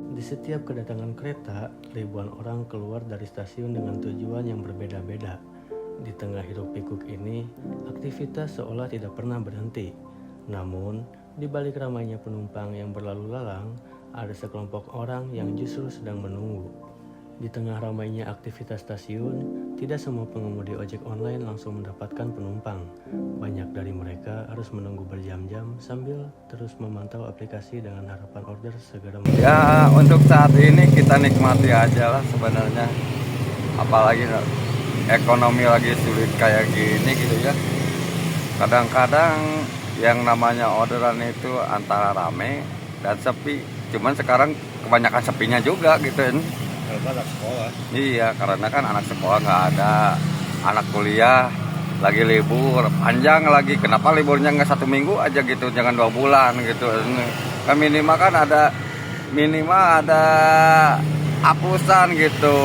Di setiap kedatangan kereta, ribuan orang keluar dari stasiun dengan tujuan yang berbeda-beda. Di tengah hiruk-pikuk ini, aktivitas seolah tidak pernah berhenti. Namun, di balik ramainya penumpang yang berlalu lalang, ada sekelompok orang yang justru sedang menunggu. Di tengah ramainya aktivitas stasiun, tidak semua pengemudi ojek online langsung mendapatkan penumpang. Banyak dari mereka harus menunggu berjam-jam sambil terus memantau aplikasi dengan harapan order segera masuk. Ya, untuk saat ini kita nikmati aja lah sebenarnya. Apalagi ekonomi lagi sulit kayak gini gitu ya. Kadang-kadang yang namanya orderan itu antara rame dan sepi. Cuman sekarang kebanyakan sepinya juga gitu kan. Karena anak sekolah. Iya, karena kan anak sekolah nggak ada, anak kuliah lagi libur panjang lagi. Kenapa liburnya nggak 1 minggu aja gitu, jangan 2 bulan gitu. Kan minimal ada hapusan gitu.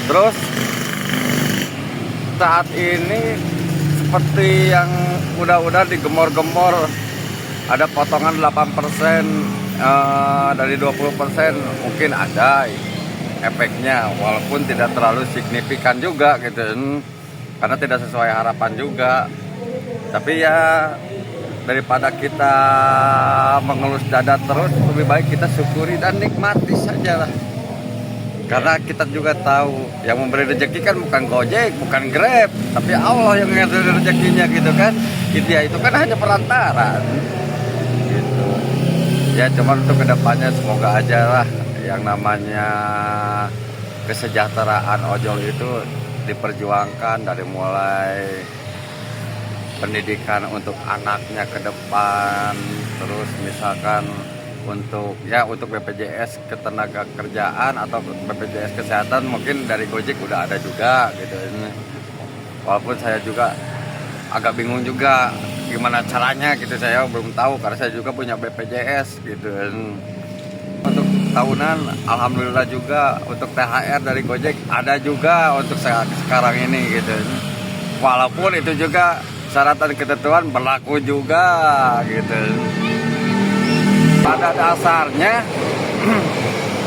Terus saat ini seperti yang udah digemor-gemor, ada potongan 8% dari 20%, mungkin ada efeknya walaupun tidak terlalu signifikan juga gitu, karena tidak sesuai harapan juga. Tapi ya daripada kita mengelus dada terus, lebih baik kita syukuri dan nikmati saja lah. Karena kita juga tahu yang memberi rezeki kan bukan Gojek, bukan Grab, tapi Allah yang memberi rezekinya gitu kan. Dia itu kan hanya perantara gitu. Ya cuman untuk kedepannya semoga aja lah yang namanya kesejahteraan ojol itu diperjuangkan, dari mulai pendidikan untuk anaknya ke depan, terus misalkan untuk BPJS ketenagakerjaan atau BPJS kesehatan mungkin dari Gojek udah ada juga gitu. Walaupun saya juga agak bingung juga gimana caranya gitu, saya belum tahu karena saya juga punya BPJS gitu. Untuk tahunan alhamdulillah juga, untuk THR dari Gojek ada juga untuk sekarang ini gitu. Walaupun itu juga syarat dan ketentuan berlaku juga gitu. Pada dasarnya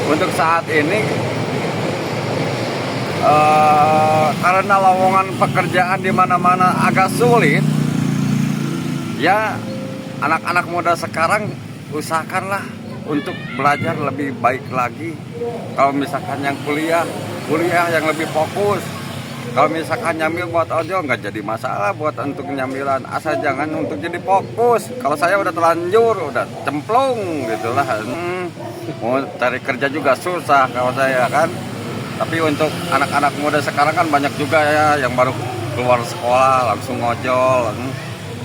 untuk saat ini karena lowongan pekerjaan di mana-mana agak sulit, ya anak-anak muda sekarang usahakanlah untuk belajar lebih baik lagi. Kalau misalkan yang kuliah yang lebih fokus. Kalau misalkan nyambil buat ojol nggak jadi masalah buat untuk nyambilan, asal jangan untuk jadi fokus. Kalau saya udah terlanjur, udah cemplung gitulah. Mau cari kerja juga susah kalau saya kan. Tapi untuk anak-anak muda sekarang kan banyak juga ya yang baru keluar sekolah langsung ojol.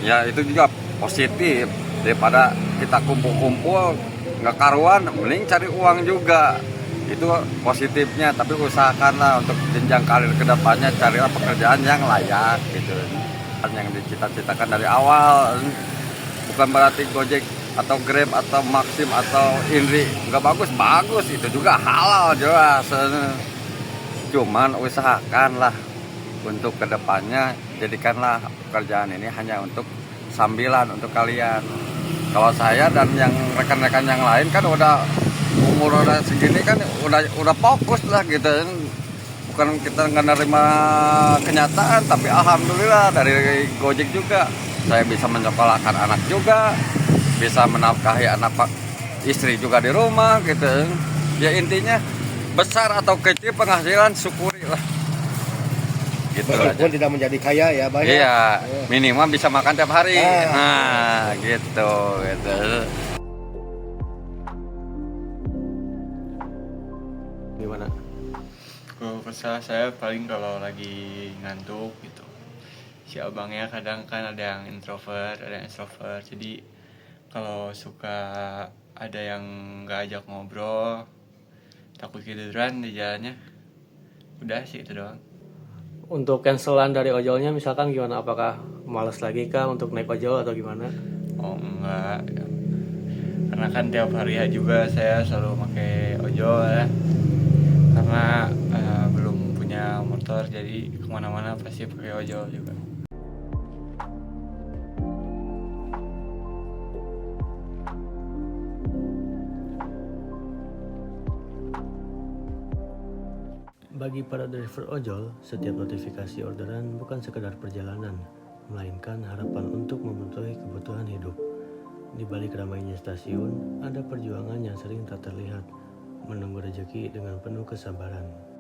Ya itu juga positif, daripada kita kumpul-kumpul nggak karuan, mending cari uang juga. Itu positifnya, tapi usahakanlah untuk jenjang karir kedepannya carilah pekerjaan yang layak gitu, yang dicita-citakan dari awal. Bukan berarti Gojek atau Grab atau Maxim atau Indri nggak bagus, itu juga halal jelas. Cuman usahakanlah untuk kedepannya, jadikanlah pekerjaan ini hanya untuk sambilan untuk kalian. Kalau saya dan yang rekan-rekan yang lain kan umur segini kan udah fokus lah gitu. Bukan kita nggak nerima kenyataan, tapi alhamdulillah dari Gojek juga saya bisa menyekolahkan anak juga, bisa menafkahi istri juga di rumah gitu. Ya intinya besar atau kecil penghasilan syukuri lah gitu aja. Walaupun tidak menjadi kaya ya banyak. Iya, minimal bisa makan tiap hari. Nah gitu. Gimana? Kalau kesal saya paling kalau lagi ngantuk gitu. Si abangnya kadang kan ada yang introvert, ada yang extrovert. Jadi kalau suka ada yang nggak ajak ngobrol, takut ketiduran di jalannya. Udah sih itu doang. Untuk cancelan dari ojolnya misalkan gimana? Apakah malas lagi kah untuk naik ojol atau gimana? Oh enggak, karena kan tiap hari juga saya selalu pakai ojol ya. Karena jadi kemana-mana pasti pakai ojol juga. Bagi para driver ojol, setiap notifikasi orderan bukan sekedar perjalanan, melainkan harapan untuk memenuhi kebutuhan hidup. Di balik ramainya stasiun, ada perjuangan yang sering tak terlihat, menunggu rezeki dengan penuh kesabaran.